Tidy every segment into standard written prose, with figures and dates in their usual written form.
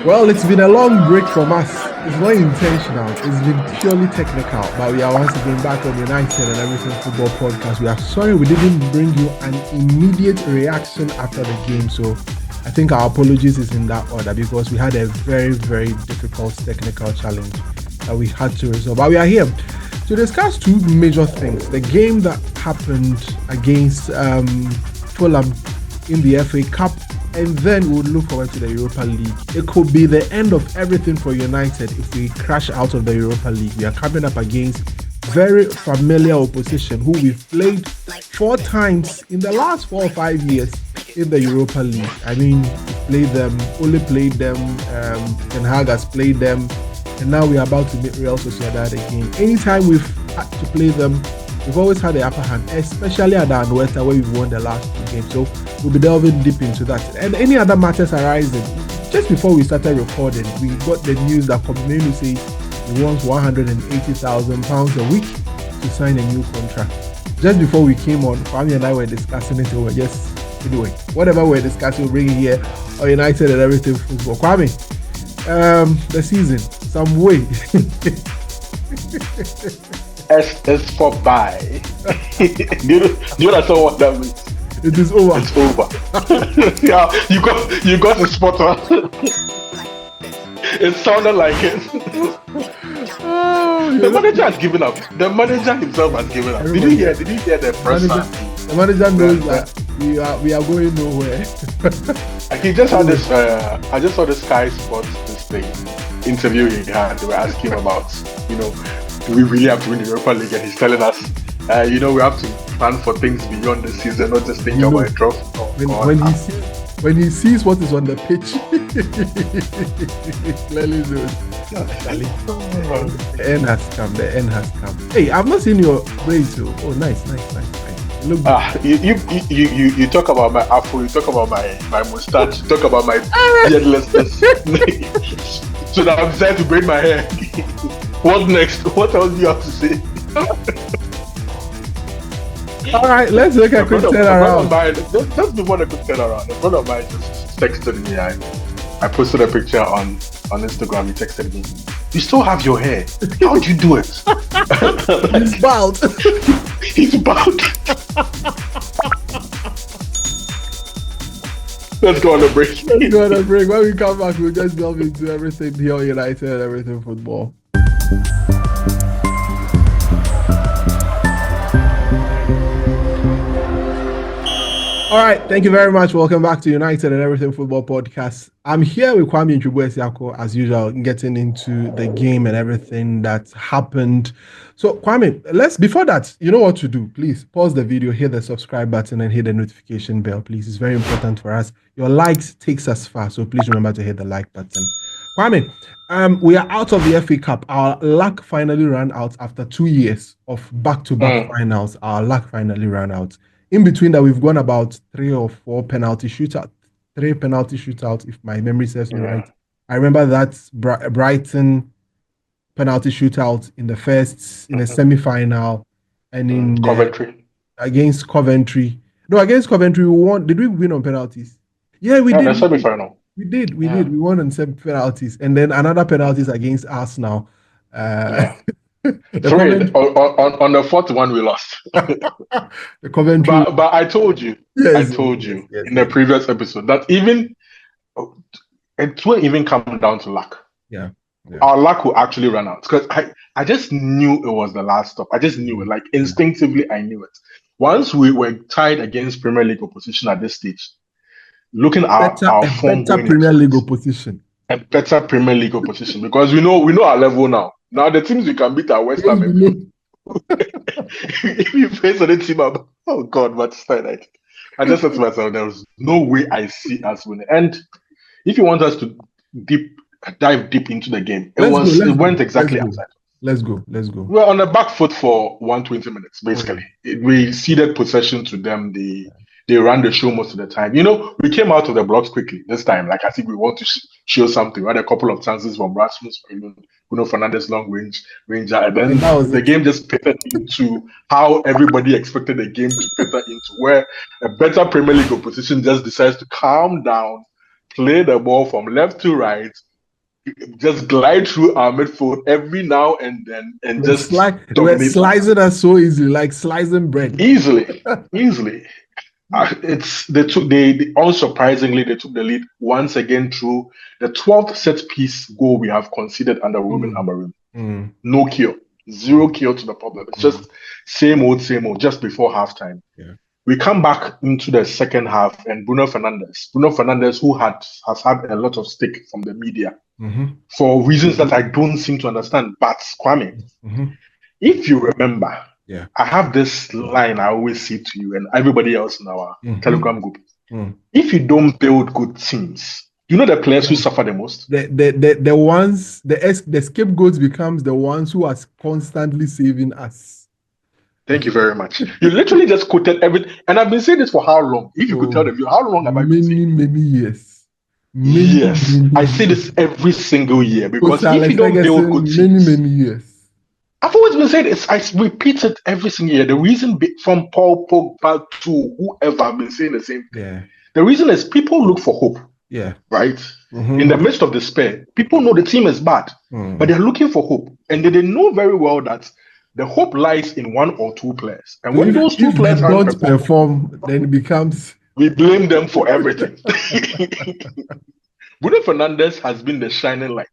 Well, it's been a long break from us. It's not intentional. It's been purely technical. But we are once again back on United and Everything Football Podcast. We are sorry we didn't bring you an immediate reaction after the game. So I think our apologies is in that order because we had a very, very difficult technical challenge that we had to resolve. But we are here to discuss two major things. The game that happened against Fulham in the FA Cup, and then we'll look forward to the Europa League. It could be the end of everything for United if we crash out of the Europa League. We are coming up against very familiar opposition who we've played 4 times in the last 4 or 5 years in the Europa League. I mean, Ole played them, Ten Hag has played them, and now we are about to meet Real Sociedad again. Anytime we've had to play them, we've always had the upper hand, especially at the Anoeta where we've won the last 2 games. So we'll be delving deep into that. And any other matters arising. Just before we started recording, we got the news that Kobbie Mainoo says he wants £180,000 a week to sign a new contract. Just before we came on, Kwame and I were discussing it. Anyway, whatever we're discussing, we'll bring it here on United and Everything Football. Kwame, the season, some way. S is for buy. Do you understand what that means? It is over. It's over. Yeah, you got the spot on. It sounded like it. Oh, the manager has given up. The manager himself has given up. Did you hear the press? The manager knows that we are going nowhere. He just had this. I just saw the Sky Sports interview he had. They were asking him about, do we really have to win the Europa League? And he's telling us, we have to plan for things beyond the season, not just think about a trophy. When he sees what is on the pitch, he clearly knows. The end has come. Hey, I've not seen your braids too. Oh, nice. You look good. You talk about my afro, you talk about my mustache, you talk about my beardlessness. So that I'm decided to braid my hair. What next? What else do you have to say? All right, let's look at quick turnaround. Just before the quick turnaround, a friend of mine just texted me. I posted a picture on Instagram. He texted me, "You still have your hair? How do you do it?" He's bald. He's bald. Let's go on a break. When we come back, we'll just delve into everything here, United and Everything Football. All right, thank you very much. Welcome back to United and Everything Football Podcast. I'm here with Kwame Mainoo, as usual, getting into the game and everything that happened. So, Kwame, before that, you know what to do. Please pause the video, hit the subscribe button, and hit the notification bell, please. It's very important for us. Your likes takes us far, so please remember to hit the like button. Kwame, we are out of the FA Cup. Our luck finally ran out after 2 years of back-to-back finals. Our luck finally ran out. In between that, we've gone about 3 or 4 penalty shootouts. 3 penalty shootouts, if my memory serves me right. I remember that Brighton penalty shootout in the semi-final, and in Coventry against Coventry. No, against Coventry we won. Did we win on penalties? Yeah, we did. The semi-final. We did. We won on penalties, and then another penalties against Arsenal. On the 4th one we lost. The Coventry. But I told you, yes, in the previous episode that it won't even come down to luck. Yeah. Our luck will actually run out because I just knew it was the last stop. I just knew it, like instinctively. I knew it. Once we were tied against Premier League opposition at this stage, looking at our form, better Premier League opposition, because we know our level now. Now the teams we can beat are West Ham. If you face any team, oh God, Manchester United. I just said to myself, there's no way I see us winning. And if you want us to dive deep into the game, it went exactly outside. Let's go. We're on the back foot for 120 minutes, basically. We ceded possession to them. They ran the show most of the time. We came out of the blocks quickly this time. Like, I think we want to show something. We had a couple of chances from Rasmus, Bruno Fernandes long range ranger, and then the game just pitted into how everybody expected the game to peter into, where a better Premier League opposition just decides to calm down, play the ball from left to right, just glide through our midfield every now and then and just we're slicing us so easily, like slicing bread. Easily. Unsurprisingly they took the lead once again through the 12th set piece goal we have conceded under Ruben Amorim. No cure, zero cure to the problem. It's just same old, just before halftime. Yeah. We come back into the second half, and Bruno Fernandes, who has had a lot of stick from the media for reasons that I don't seem to understand. But Kwame, if you remember, I have this line I always say to you and everybody else in our Telegram group. If you don't build good teams, you know the players who suffer the most? The ones, the scapegoats becomes the ones who are constantly saving us. Thank you very much. You literally just quoted everything. And I've been saying this for how long? If you could tell the view, how long have I been saying? Many years. Yes. I say this every single year because if you don't build good teams. Many years. I've always been saying this. I repeat it every single year. The reason from Paul Pogba to whoever, I've been saying the same thing. Yeah. The reason is people look for hope. Yeah. Right? In the midst of despair, people know the team is bad, but they're looking for hope. And they know very well that the hope lies in one or two players. And when those two players don't perform, then it becomes... We blame them for everything. Bruno Fernandes has been the shining light.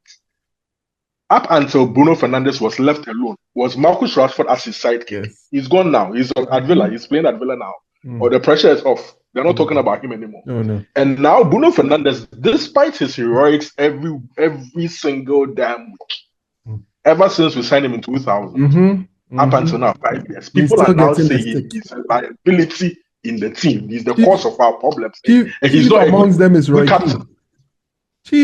Up until Bruno Fernandes was left alone, was Marcus Rashford as his sidekick. Yes. He's gone now. He's at Villa. He's playing at Villa now. Or the pressure is off. They're not talking about him anymore. No. And now Bruno Fernandes, despite his heroics every single damn week, ever since we signed him in 2000, up until now, 5 years, people are now saying he's a liability in the team. He's the cause of our problems. And he's not amongst them is Roy Keane.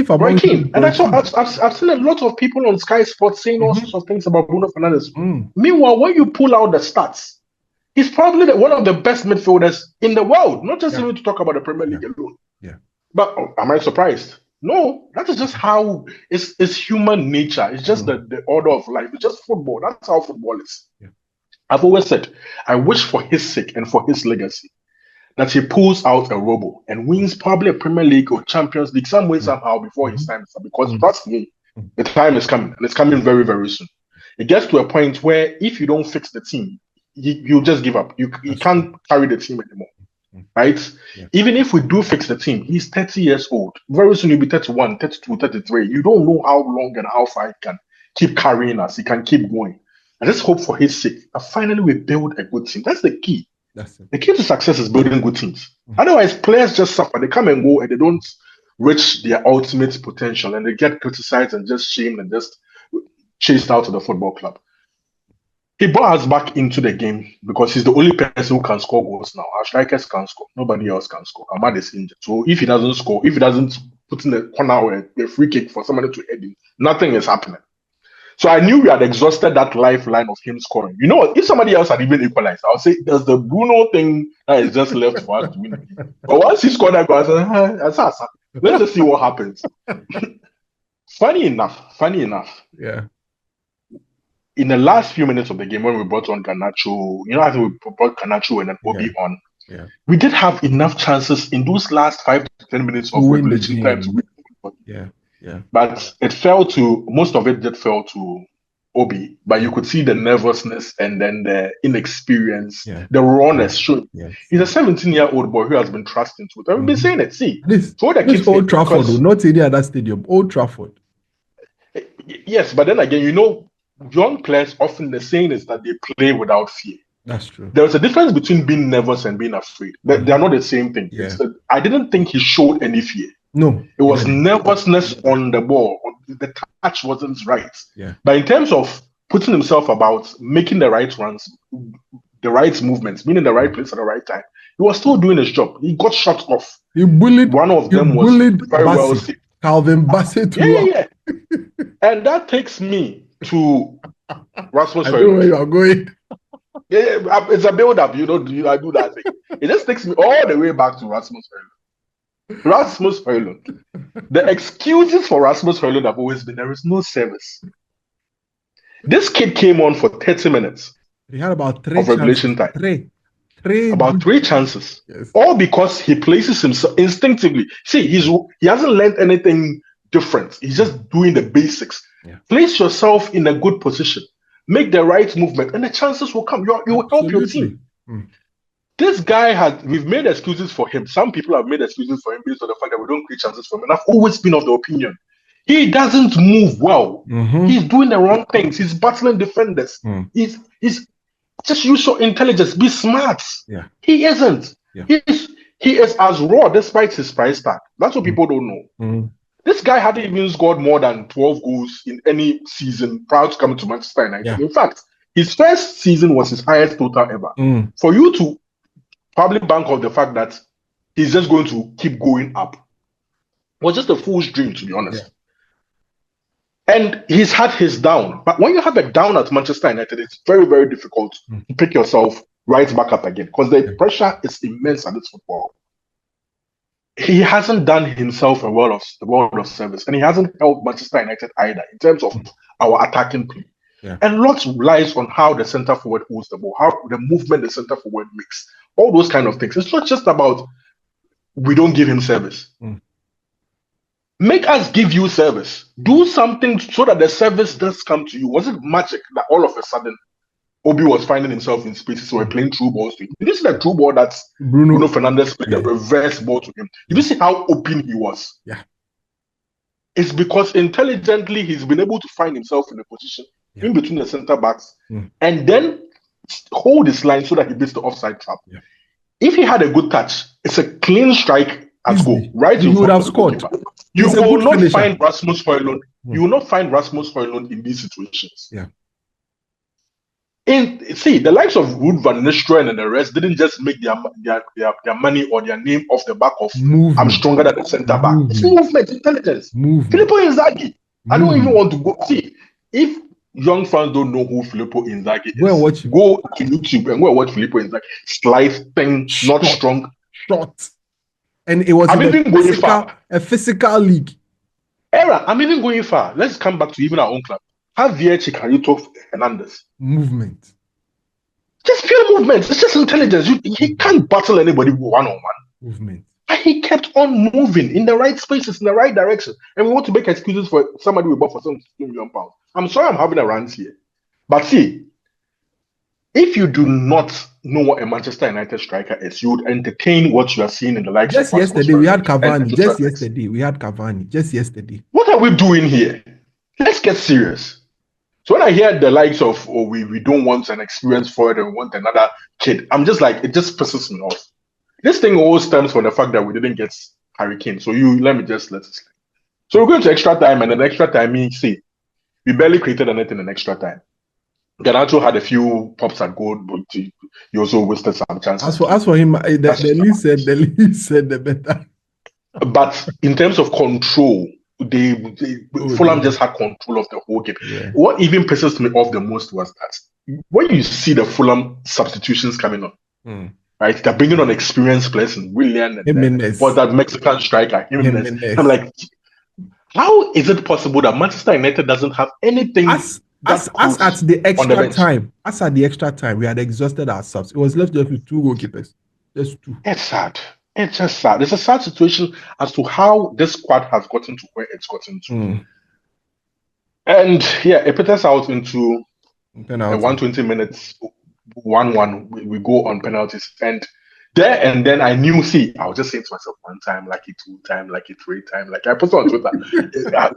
Roy Keane. And I've seen a lot of people on Sky Sports saying all sorts of things about Bruno Fernandes. Meanwhile, when you pull out the stats, he's probably one of the best midfielders in the world. Not just even to talk about the Premier League alone. Yeah. But am I surprised? No, that is just how it's human nature. It's just the order of life. It's just football. That's how football is. Yeah. I've always said, I wish for his sake and for his legacy that he pulls out a robo and wins probably a Premier League or Champions League some way, somehow before his time is up. Because trust me, the time is coming, and it's coming very, very soon. It gets to a point where if you don't fix the team, you just give up. You can't carry the team anymore. Right? Yeah. Even if we do fix the team, he's 30 years old. Very soon he'll be 31, 32, 33. You don't know how long and how far he can keep carrying us. He can keep going. I just hope for his sake that finally we build a good team. That's the key. The key to success is building good teams. Otherwise, players just suffer. They come and go and they don't reach their ultimate potential and they get criticized and just shamed and just chased out of the football club. He brought us back into the game because he's the only person who can score goals now. Our strikers can score. Nobody else can score. Ahmad is injured. So if he doesn't score, if he doesn't put in the corner or a free kick for somebody to head in, nothing is happening. So I knew we had exhausted that lifeline of him scoring. You know what? If somebody else had even equalized, I would say there's the Bruno thing that is just left for us to win. But once he scored that goal, I said, let's just see what happens. Funny enough. Yeah. In the last few minutes of the game, when we brought on Garnacho, I think we brought Garnacho and then Kobbie on. Yeah. We did have enough chances in those last 5 to 10 minutes of regulation time to win. Yeah. But most of it did fall to Obi. But you could see the nervousness and then the inexperience, the rawness showing. Yes. He's a 17-year-old boy who has been trusted into it. I've been saying it. See, this Old Trafford, not any other stadium. Old Trafford. Yes, but then again, young players, often the saying is that they play without fear. That's true. There's a difference between being nervous and being afraid. They are not the same thing. Yeah. I didn't think he showed any fear. No. It was nervousness on the ball. The touch wasn't right. Yeah. But in terms of putting himself about, making the right runs, the right movements, being in the right place at the right time, he was still doing his job. He got shot off. He bullied. One of them was very well saved. Calvin Bassett. Yeah. And that takes me to Rasmus Højlund. I know where you are going. Yeah, it's a build-up. I do that thing. It just takes me all the way back to Rasmus Højlund. Rasmus Højlund. The excuses for Rasmus Højlund have always been there is no service. This kid came on for 30 minutes. He had about 3 of regulation time. About 3 chances. Yes. All because he places himself instinctively. See, he hasn't learned anything different. He's just doing the basics. Yeah. Place yourself in a good position. Make the right movement, and the chances will come. You will help your team. This guy we've made excuses for him. Some people have made excuses for him based on the fact that we don't create chances for him. And I've always been of the opinion he doesn't move well. He's doing the wrong things. He's battling defenders. He's just use your intelligence. Be smart. Yeah. He isn't. Yeah. He is as raw despite his price tag. That's what people don't know. This guy hadn't even scored more than 12 goals in any season prior to coming to Manchester United. Yeah. In fact, his first season was his highest total ever. For you to probably bank on the fact that he's just going to keep going up was just a fool's dream, to be honest. Yeah. And he's had his down. But when you have a down at Manchester United, it's very, very difficult to pick yourself right back up again because the pressure is immense at this football. He hasn't done himself a world of service, and he hasn't helped Manchester United either in terms of our attacking play. Yeah. And lots relies on how the centre forward holds the ball, how the movement the centre forward makes, all those kind of things. It's not just about we don't give him service. Make us give you service. Do something so that the service does come to you. Was it magic that all of a sudden Obi was finding himself in spaces so we're playing through balls to him? Did you see that through ball that Bruno Fernandes played, the reverse ball to him? Did you see how open he was? Yeah. It's because intelligently he's been able to find himself in a position in between the centre backs and then hold his line so that he beats the offside trap. Yeah. If he had a good touch, it's a clean strike at goal. Right? He would have scored. You will not find Rasmus Højlund. You will not find Rasmus Højlund in these situations. Yeah. The likes of Ruud van Nistelrooy and the rest didn't just make their money or their name off the back of I'm stronger than the centre back. It's movement, intelligence. Filippo Inzaghi. I don't even want to go. See, if young fans don't know who Filippo Inzaghi is, go to YouTube and go and watch Filippo Inzaghi. Slight thing, not strong. Short. And it was a physical league. I'm even going far. Let's come back to even our own club. Javier Chicharito Hernandez. Movement. Just pure movement. It's just intelligence. He can't battle anybody one-on-one. Movement. And he kept on moving in the right spaces, in the right direction. And we want to make excuses for somebody we bought for £2 million. I'm sorry I'm having a rant here. But see, if you do not know what a Manchester United striker is, you would entertain what you are seeing in the likes of yesterday. We had Cavani. Just yesterday. What are we doing here? Let's get serious. So when I hear the likes of, we don't want an experienced forward and we want another kid, I'm just like, it just pisses me off. This thing always stems from the fact that we didn't get Harry Kane. So let it slide. So we're going to extra time, and in extra time, we barely created anything in extra time. Garnacho had a few pops at goal, but he also wasted some chances. As for him, the league said the better. But in terms of control, Fulham just had control of the whole game. Yeah. What even pisses me off the most was that when you see the Fulham substitutions coming on, right? They're bringing on experienced players, Willian and that Mexican striker. I'm like, how is it possible that Manchester United doesn't have anything? As at the extra time, we had exhausted ourselves. It was left just with 2 goalkeepers. Just 2. It's sad. It's just sad. It's a sad situation as to how this squad has gotten to where it's gotten to. And it put us out into 120 minutes, 1-1. We go on penalties. And then I knew, I was just saying to myself, 1 time, lucky 2 time, lucky 3 time. Like I put on Twitter,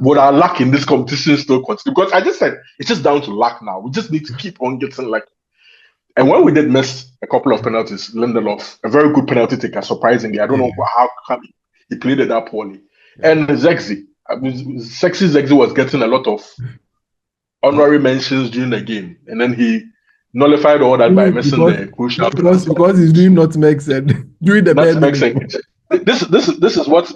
would our luck in this competition still continue? Because I just said, it's just down to luck now. We just need to keep on getting lucky. And when we did miss a couple of penalties, Lindelof, a very good penalty taker, surprisingly. I don't know how come he played it that poorly. And Zexi, Sexy Zexi was getting a lot of honorary mentions during the game. And then he nullified all that by missing the crucial because he's doing nutmegs and doing the This is what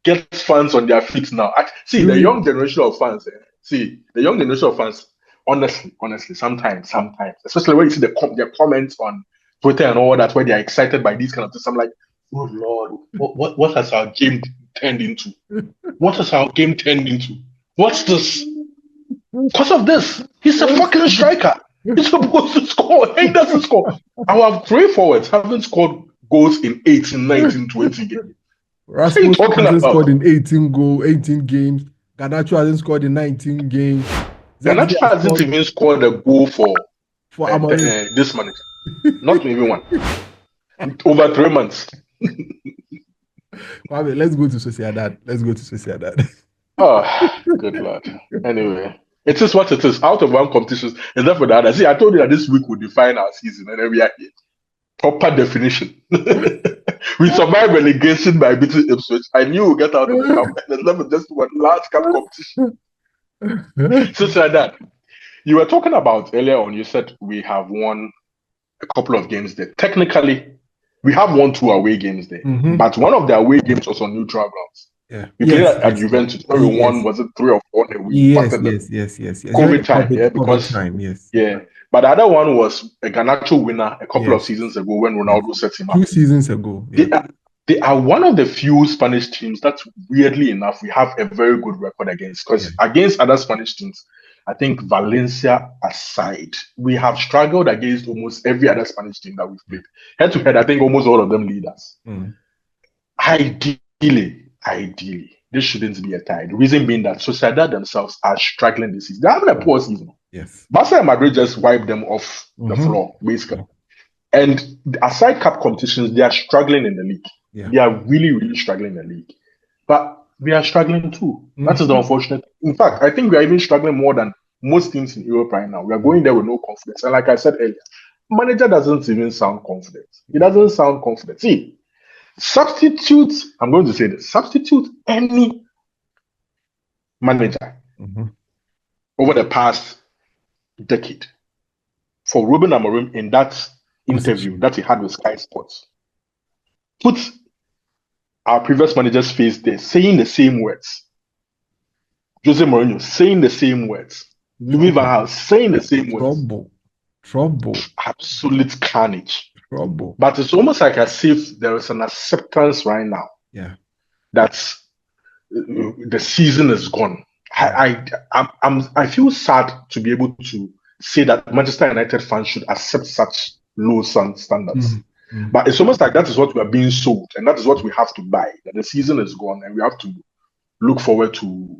gets fans on their feet now. The young generation of fans, honestly, sometimes, especially when you see their comments on Twitter and all that, where they're excited by these kind of things, I'm like, oh Lord, what has our game turned into? What has our game turned into? What's this? Because of this, he's a fucking striker. He's supposed to score. He doesn't score. Our 3 forwards haven't scored goals in 18, 19, 20 games. What are you Rasmus talking hasn't about? scored in 18 games. Garnacho hasn't scored in 19 games. Zexi Garnacho has hasn't scored even scored a goal for for Amorim. this manager. Not even one. Over 3 months. Kwame, let's go to Sociedad. Let's go to Sociedad. Oh, good Lord. Anyway, it is what it is. Out of one competition, and then for the other. See, I told you that this week would define our season, and then we are here. Proper definition. We survived relegation by beating Ipswich. I knew we'd get out of the cup. And then just one large cup competition. So, that you were talking about earlier on, you said we have won a couple of games there. Technically, we have won 2 away games there, but one of the away games was on neutral grounds. Yeah. We played at Juventus. Where we won, was it 3 or 4? We Yes. COVID time, because time, yes. Yeah. But the other one was a Garnacho winner a couple of seasons ago when Ronaldo set him up. 2 seasons ago. Yeah. They are one of the few Spanish teams that, weirdly enough, we have a very good record against. Because against other Spanish teams, I think Valencia aside, we have struggled against almost every other Spanish team that we've played. Head to head, I think almost all of them lead us. Ideally, this shouldn't be a tie. The reason being that Sociedad themselves are struggling this season. They're having a poor season. Yes. Barca and Madrid just wiped them off the floor, basically. And aside cup competitions, they are struggling in the league. Yeah. They are really, really struggling in the league. But we are struggling too. That is the unfortunate. In fact, I think we are even struggling more than most teams in Europe right now. We are going there with no confidence. And like I said earlier, manager doesn't even sound confident. He doesn't sound confident. See, I'm going to say this, substitute any manager over the past decade for Ruben Amorim in that interview that he had with Sky Sports. Put our previous manager's face there, saying the same words. Jose Mourinho saying the same words. Louis van Gaal saying the same words. Trouble. Absolute carnage. Trouble. But it's almost like as if there is an acceptance right now. Yeah. That the season is gone. I feel sad to be able to say that Manchester United fans should accept such low standards. But it's almost like that is what we are being sold, and that is what we have to buy. That the season is gone, and we have to look forward to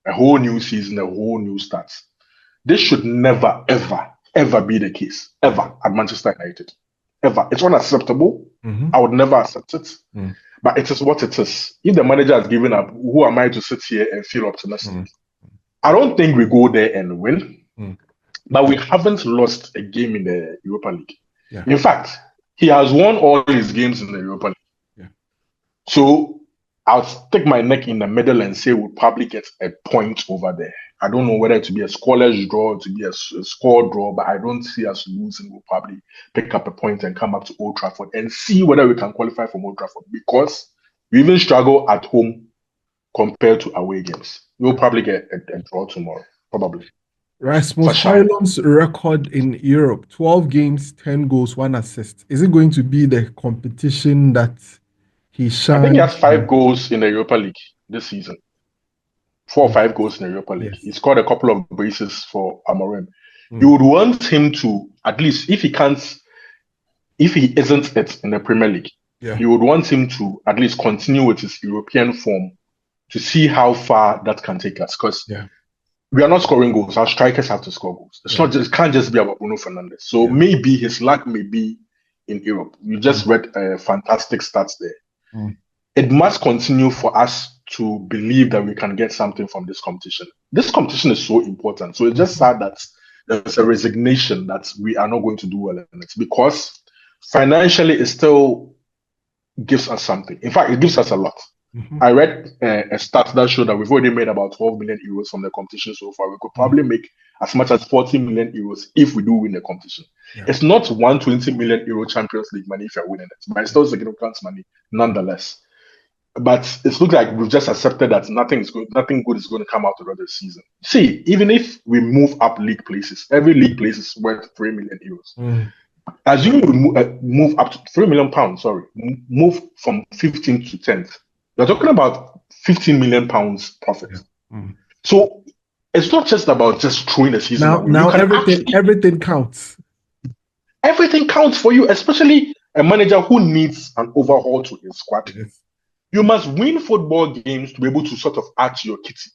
a whole new season, a whole new start. This should never, ever be the case, ever, at Manchester United. Ever. It's unacceptable. I would never accept it. But it is what it is. If the manager has given up, who am I to sit here and feel optimistic? I don't think we go there and win. But we haven't lost a game in the Europa League. Yeah. In fact, he has won all his games in the Europa League. Yeah. So I'll stick my neck in the middle and say we'll probably get a point over there. I don't know whether it to be a scoreless draw, to be a score draw, but I don't see us losing. We'll probably pick up a point and come up to Old Trafford and see whether we can qualify for Old Trafford, because we even struggle at home compared to away games. We'll probably get a draw tomorrow, probably. Rasmus Højlund's record in Europe, 12 games, 10 goals, 1 assist. Is it going to be the competition that he shined? I think he has 5 goals in the Europa League this season. 4 or 5 goals in the Europa League. Yes. He scored a couple of braces for Amorim. You would want him to, at least if he isn't it in the Premier League, you would want him to at least continue with his European form to see how far that can take us. Because we are not scoring goals. Our strikers have to score goals. It's not just, it can't just be about Bruno Fernandes. So maybe his luck may be in Europe. You just read fantastic stats there. It must continue for us to believe that we can get something from this competition. This competition is so important. So it's just sad that there's a resignation that we are not going to do well in it, because financially it still gives us something. In fact, it gives us a lot. I read a stat that showed that we've already made about 12 million euros from the competition so far. We could probably make as much as 40 million euros if we do win the competition. It's not 120 million euro Champions League money if you're winning it, but it's still significant money nonetheless. But it looks like we've just accepted that nothing good is going to come out of this season. See, even if we move up league places, every league place is worth 3 million euros. Assume we move up to 3 million pounds, move from 15th to 10th. You're talking about 15 million pounds profit. So it's not just about just throwing the season away. Now everything counts. Everything counts for you, especially a manager who needs an overhaul to his squad. You must win football games to be able to sort of add to your kitty.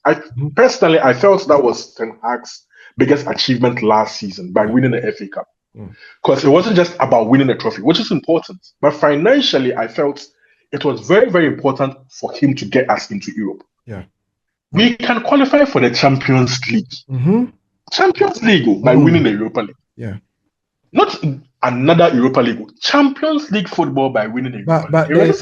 Personally, I felt that was Ten Hag's biggest achievement last season by winning the FA Cup. Because it wasn't just about winning a trophy, which is important. But financially, I felt it was very, very important for him to get us into Europe. Yeah. We can qualify for the Champions League. Champions League by winning the Europa League. Yeah. Not another Europa League. Champions League football by winning the Europa But League.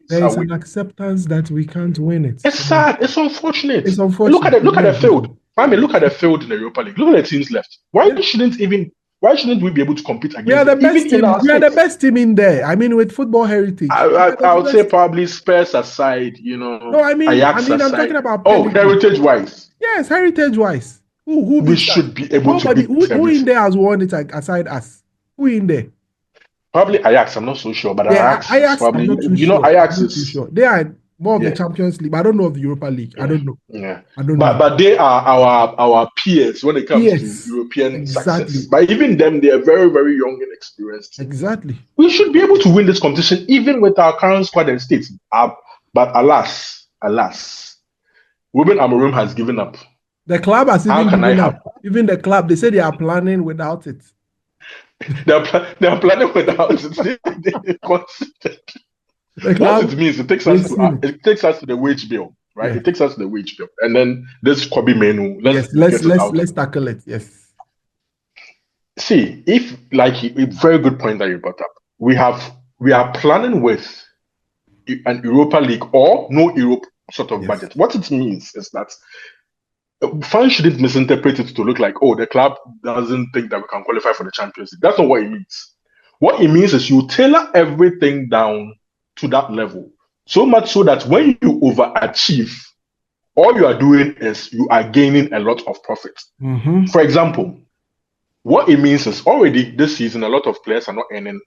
there's an acceptance that we can't win it. It's sad. It's unfortunate. It's unfortunate. Look at the field. I mean, look at the field in the Europa League. Look at the teams left. Why shouldn't we be able to compete against? We are the best team. We are the best team in there. I mean, with football heritage. I would say probably Spurs aside. No, I mean, Ajax I'm aside. talking about heritage-wise. Yes, heritage-wise. Who we should be able to beat who in there has won it aside us? Who in there? Probably Ajax. I'm not so sure, but Ajax probably. I'm not too sure. Ajax is sure. They are more of the Champions League, but I don't know of the Europa League. I don't know. Yeah, I don't know. But they are our peers when it comes to European success. But even them, they are very, very young and experienced. Exactly. We should be able to win this competition, even with our current squad and state. But alas, Ruben Amorim has given up. The club has even given up. Even the club, they say they are planning without it. They are planning without it. They considered. What it means, it takes us to the wage bill, right? Yeah. It takes us to the wage bill, and then this Kobbie Mainoo. Let's tackle it. Yes. See, if a very good point that you brought up, we are planning with an Europa League or no Europe sort of budget. What it means is that fans shouldn't misinterpret it to look like, the club doesn't think that we can qualify for the Champions League. That's not what it means. What it means is you tailor everything down to that level, so much so that when you overachieve, all you are doing is you are gaining a lot of profit. For example, what it means is already this season, a lot of players are not earning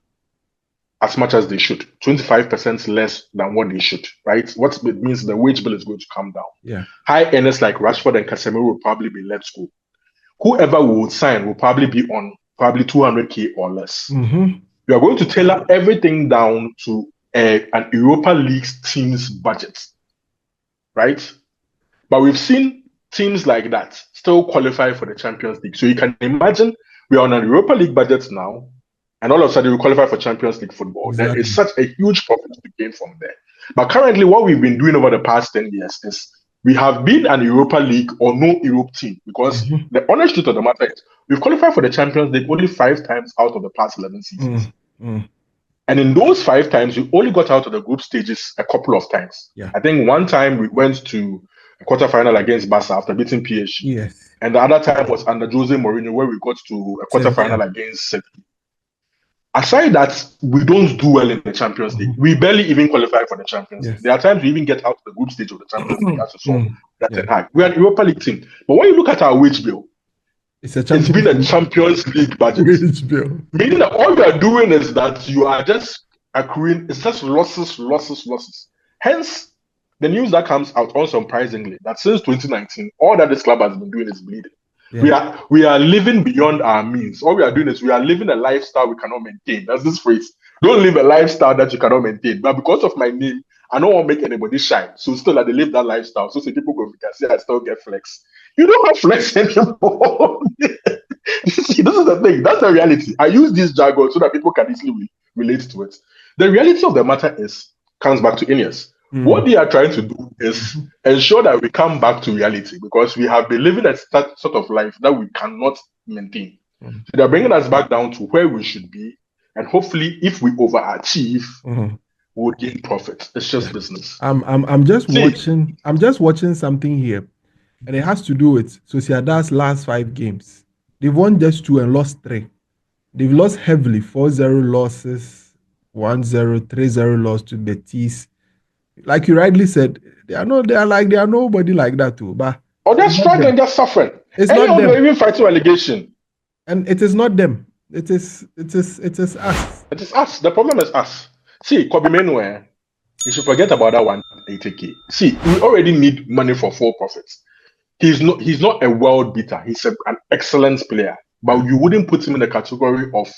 as much as they should, 25% less than what they should, right? What it means the wage bill is going to come down. Yeah. High earners like Rashford and Casemiro will probably be let go. Whoever will sign will probably be on probably 200k or less. You are going to tailor everything down to an Europa League team's budget, right? But we've seen teams like that still qualify for the Champions League. So you can imagine we are on an Europa League budget now, and all of a sudden we qualify for Champions League football. Exactly. There is such a huge profit to gain from there. But currently, what we've been doing over the past 10 years is we have been an Europa League or no Europe team, because the honest truth of the matter is we've qualified for the Champions League only 5 times out of the past 11 seasons. And in those 5 times, we only got out of the group stages a couple of times. Yeah. I think one time we went to a quarterfinal against Barca after beating PSG. Yes. And the other time was under Jose Mourinho, where we got to a quarterfinal against Sevilla. Aside that, we don't do well in the Champions League. We barely even qualify for the Champions League. There are times we even get out of the group stage of the Champions League as a result. That's high. We are an Europa League team. But when you look at our wage bill, it's been a Champions League budget. Wage bill. Meaning that all you are doing is that you are just accruing, it's just losses. Hence, the news that comes out unsurprisingly, that since 2019, all that this club has been doing is bleeding. Yeah. We are living beyond our means. All we are doing is we are living a lifestyle we cannot maintain. That's this phrase. Don't live a lifestyle that you cannot maintain. But because of my name, I don't want to make anybody shine. So still they live that lifestyle. So people go, you can see I still get flex. You don't have flex anymore. See, this is the thing. That's the reality. I use this jargon so that people can easily relate to it. The reality of the matter comes back to Ineos. What they are trying to do is ensure that we come back to reality, because we have been living a sort of life that we cannot maintain. So they're bringing us back down to where we should be, and hopefully, if we overachieve, we'll gain profit. It's just business. I'm just watching something here, and it has to do with Sociedad's last 5 games. They've won just 2 and lost 3. They've lost heavily: 4-0 losses, 1-0, 3-0 loss to Betis. Like you rightly said, they are nobody like that too. But they're struggling, they're suffering. It's not them. They're even fighting relegation. And it is not them. It is us. It is us. The problem is us. See, Kobbie Mainoo, you should forget about that 180k. See, we already need money for full profits. He's not a world beater. He's an excellent player. But you wouldn't put him in the category of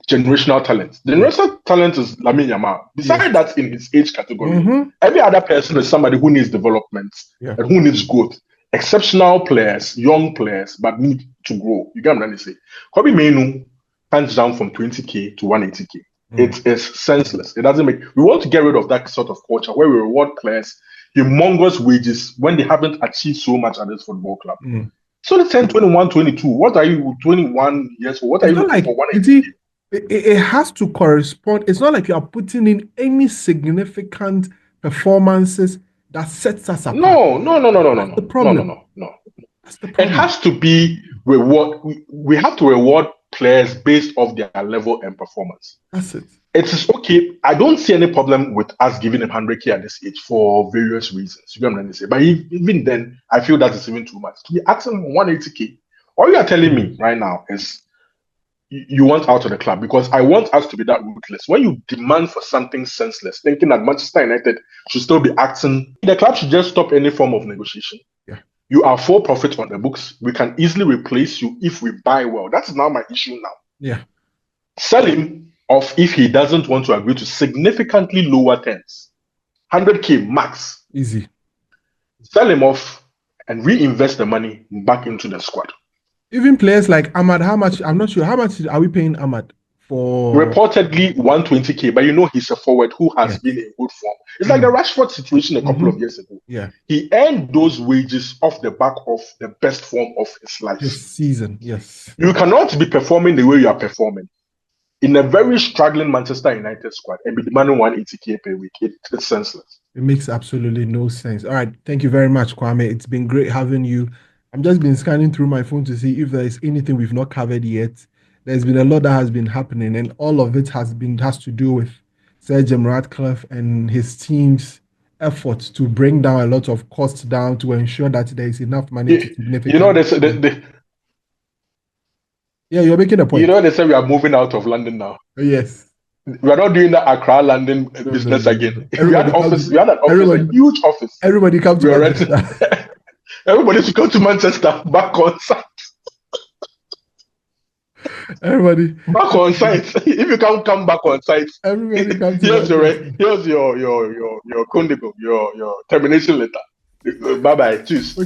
generational talent. The generational talent is Lamine Yamal. Besides that, in his age category, every other person is somebody who needs development and who needs growth. Exceptional players, young players, but need to grow. You get what I'm saying? Kobbie Mainoo hands down from 20k to 180k. It is senseless. It doesn't make. We want to get rid of that sort of culture where we reward players humongous wages when they haven't achieved so much at this football club. So the 10, 21, 22. What are you 21 years old? What are you looking for 180k? It has to correspond. It's not like you are putting in any significant performances that sets us apart. No. That's the problem. No. That's the problem. It has to be reward. We have to reward players based off their level and performance. That's it. It is okay. I don't see any problem with us giving him 100k at this age for various reasons. You get what I'm saying? But even then, I feel that is even too much. To be asking 180k, all you are telling me right now is you want out of the club, because I want us to be that ruthless. When you demand for something senseless, thinking that Manchester United should still be acting, the club should just stop any form of negotiation. Yeah. You are for profit on the books. We can easily replace you if we buy well. That's now my issue now. Yeah. Sell him off if he doesn't want to agree to significantly lower terms. 100k max. Easy. Sell him off and reinvest the money back into the squad. Even players like Ahmad, how much? I'm not sure. How much are we paying Ahmad for? Reportedly 120k, but you know he's a forward who has been in good form. It's like the Rashford situation a couple of years ago. Yeah. He earned those wages off the back of the best form of his life. This season, yes. You cannot be performing the way you are performing in a very struggling Manchester United squad and be demanding 180k per week. It's senseless. It makes absolutely no sense. All right. Thank you very much, Kwame. It's been great having you. I'm just been scanning through my phone to see if there is anything we've not covered yet. There's been a lot that has been happening, and all of it has to do with Sir Jim Ratcliffe and his team's efforts to bring down a lot of costs down to ensure that there is enough money to significantly. You know, yeah, you're making a point. You know, they say we are moving out of London now. Yes. We are not doing the Accra London business again. We had an office, a huge office. Everybody come to Manchester. Everybody should go to Manchester, back on site. Everybody back on site. If you can't come back on site, everybody come to here's your Kondigo, your termination letter. Bye-bye. Cheers.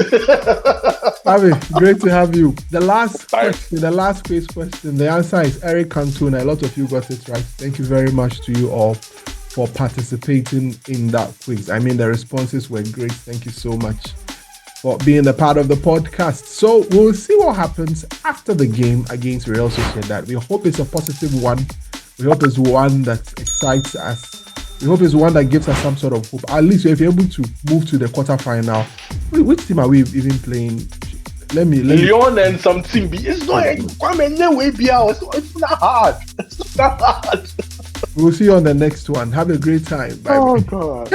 Abi, great to have you. The last quiz question, the answer is Eric Cantona. A lot of you got it right. Thank you very much to you all for participating in that quiz. I mean, the responses were great. Thank you so much for being a part of the podcast. So we'll see what happens after the game against Real Sociedad. We hope it's a positive one. We hope it's one that excites us. We hope it's one that gives us some sort of hope. At least if you're able to move to the quarterfinal. Which team are we even playing? Let me Lyon and some team. It's not it's not hard. It's not hard. We'll see you on the next one. Have a great time. Bye. Oh God.